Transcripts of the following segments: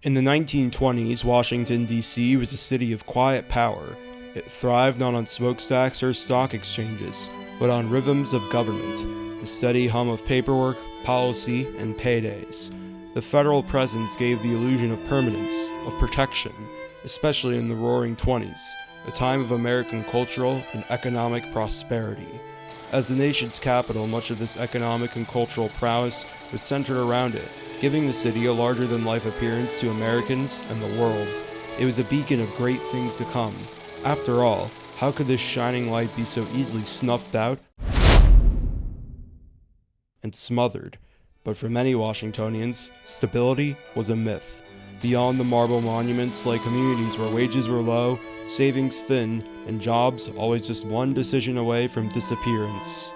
In the 1920s, Washington, D.C. was a city of quiet power. It thrived not on smokestacks or stock exchanges, but on rhythms of government, the steady hum of paperwork, policy, and paydays. The federal presence gave the illusion of permanence, of protection, especially in the Roaring Twenties, a time of American cultural and economic prosperity. As the nation's capital, much of this economic and cultural prowess was centered around it, giving the city a larger-than-life appearance to Americans and the world. It was a beacon of great things to come. After all, how could this shining light be so easily snuffed out and smothered? But for many Washingtonians, stability was a myth. Beyond the marble monuments lay communities where wages were low, savings thin, and jobs always just one decision away from disappearance.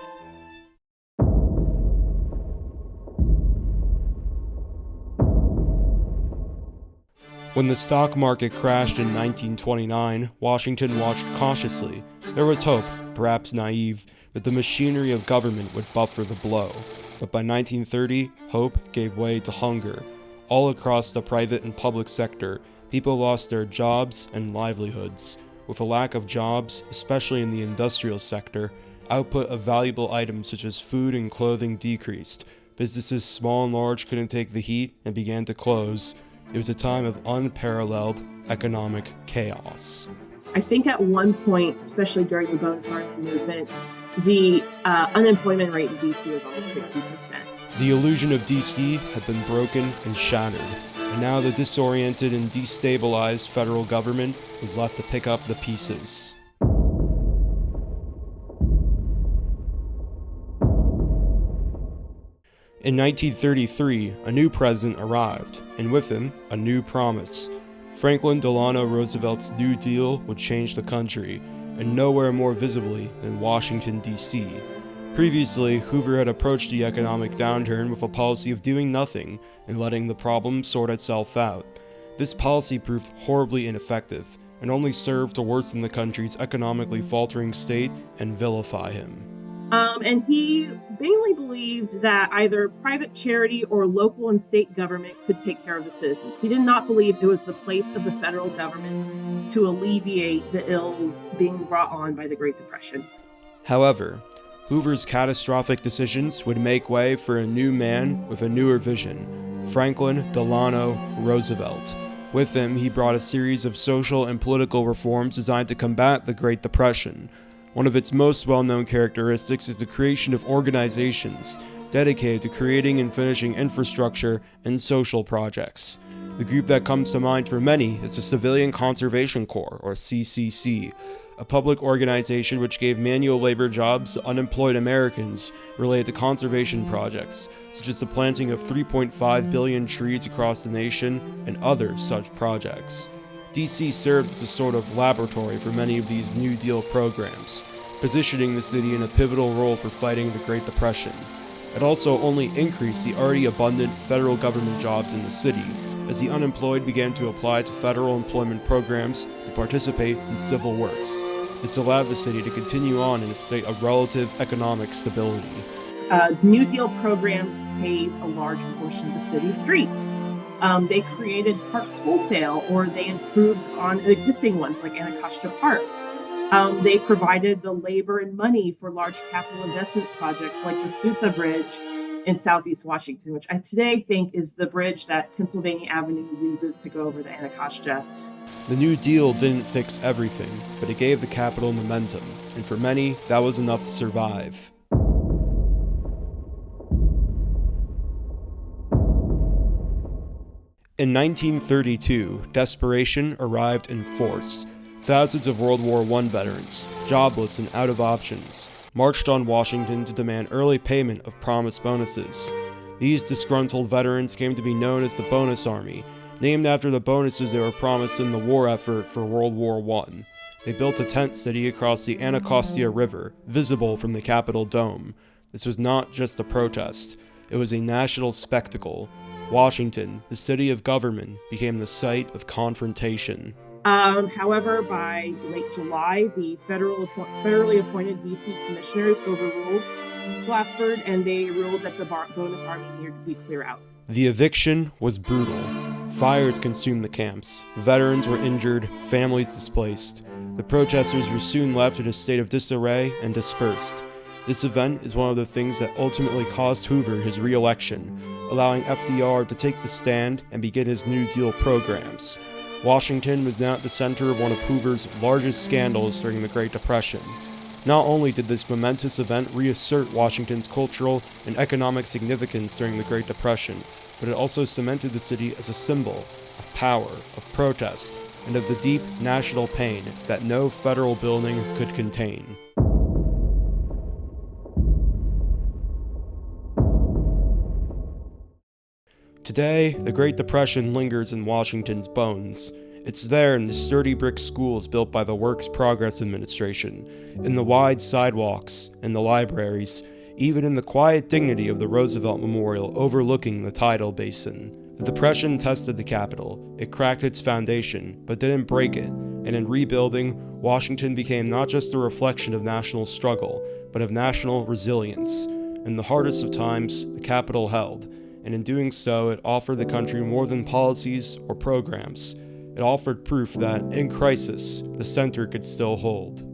When the stock market crashed in 1929, Washington watched cautiously. There was hope, perhaps naive, that the machinery of government would buffer the blow. But by 1930, hope gave way to hunger. All across the private and public sector, people lost their jobs and livelihoods. With a lack of jobs, especially in the industrial sector, output of valuable items such as food and clothing decreased. Businesses small and large couldn't take the heat and began to close. It was a time of unparalleled economic chaos. I think at one point, especially during the Bonus Army movement, the unemployment rate in DC was almost 60%. The illusion of DC had been broken and shattered, and now the disoriented and destabilized federal government was left to pick up the pieces. In 1933, a new president arrived, and with him, a new promise. Franklin Delano Roosevelt's New Deal would change the country, and nowhere more visibly than Washington, D.C. Previously, Hoover had approached the economic downturn with a policy of doing nothing and letting the problem sort itself out. This policy proved horribly ineffective, and only served to worsen the country's economically faltering state and vilify him. And he mainly believed that either private charity or local and state government could take care of the citizens. He did not believe it was the place of the federal government to alleviate the ills being brought on by the Great Depression. However, Hoover's catastrophic decisions would make way for a new man with a newer vision, Franklin Delano Roosevelt. With him, he brought a series of social and political reforms designed to combat the Great Depression. One of its most well-known characteristics is the creation of organizations dedicated to creating and finishing infrastructure and social projects. The group that comes to mind for many is the Civilian Conservation Corps, or CCC, a public organization which gave manual labor jobs to unemployed Americans related to conservation projects, such as the planting of 3.5 billion trees across the nation and other such projects. DC served as a sort of laboratory for many of these New Deal programs, positioning the city in a pivotal role for fighting the Great Depression. It also only increased the already abundant federal government jobs in the city, as the unemployed began to apply to federal employment programs to participate in civil works. This allowed the city to continue on in a state of relative economic stability. New Deal programs paved a large portion of the city's streets. They created parks wholesale, or they improved on existing ones like Anacostia Park. They provided the labor and money for large capital investment projects like the Sousa Bridge in Southeast Washington, which I today think is the bridge that Pennsylvania Avenue uses to go over the Anacostia. The New Deal didn't fix everything, but it gave the capital momentum, and for many, that was enough to survive. In 1932, desperation arrived in force. Thousands of World War I veterans, jobless and out of options, marched on Washington to demand early payment of promised bonuses. These disgruntled veterans came to be known as the Bonus Army, named after the bonuses they were promised in the war effort for World War I. They built a tent city across the Anacostia River, visible from the Capitol Dome. This was not just a protest, it was a national spectacle. Washington, the city of government, became the site of confrontation. However, by late July, the federally appointed DC commissioners overruled Glassford, and they ruled that the Bonus Army needed to be cleared out. The eviction was brutal. Fires consumed the camps. Veterans were injured, families displaced. The protesters were soon left in a state of disarray and dispersed. This event is one of the things that ultimately cost Hoover his re-election, allowing FDR to take the stand and begin his New Deal programs. Washington was now at the center of one of Hoover's largest scandals during the Great Depression. Not only did this momentous event reassert Washington's cultural and economic significance during the Great Depression, but it also cemented the city as a symbol of power, of protest, and of the deep national pain that no federal building could contain. Today, the Great Depression lingers in Washington's bones. It's there in the sturdy brick schools built by the Works Progress Administration, in the wide sidewalks, in the libraries, even in the quiet dignity of the Roosevelt Memorial overlooking the tidal basin. The Depression tested the Capitol. It cracked its foundation, but didn't break it, and in rebuilding, Washington became not just a reflection of national struggle, but of national resilience. In the hardest of times, the Capitol held, and in doing so, it offered the country more than policies or programs. It offered proof that, in crisis, the center could still hold.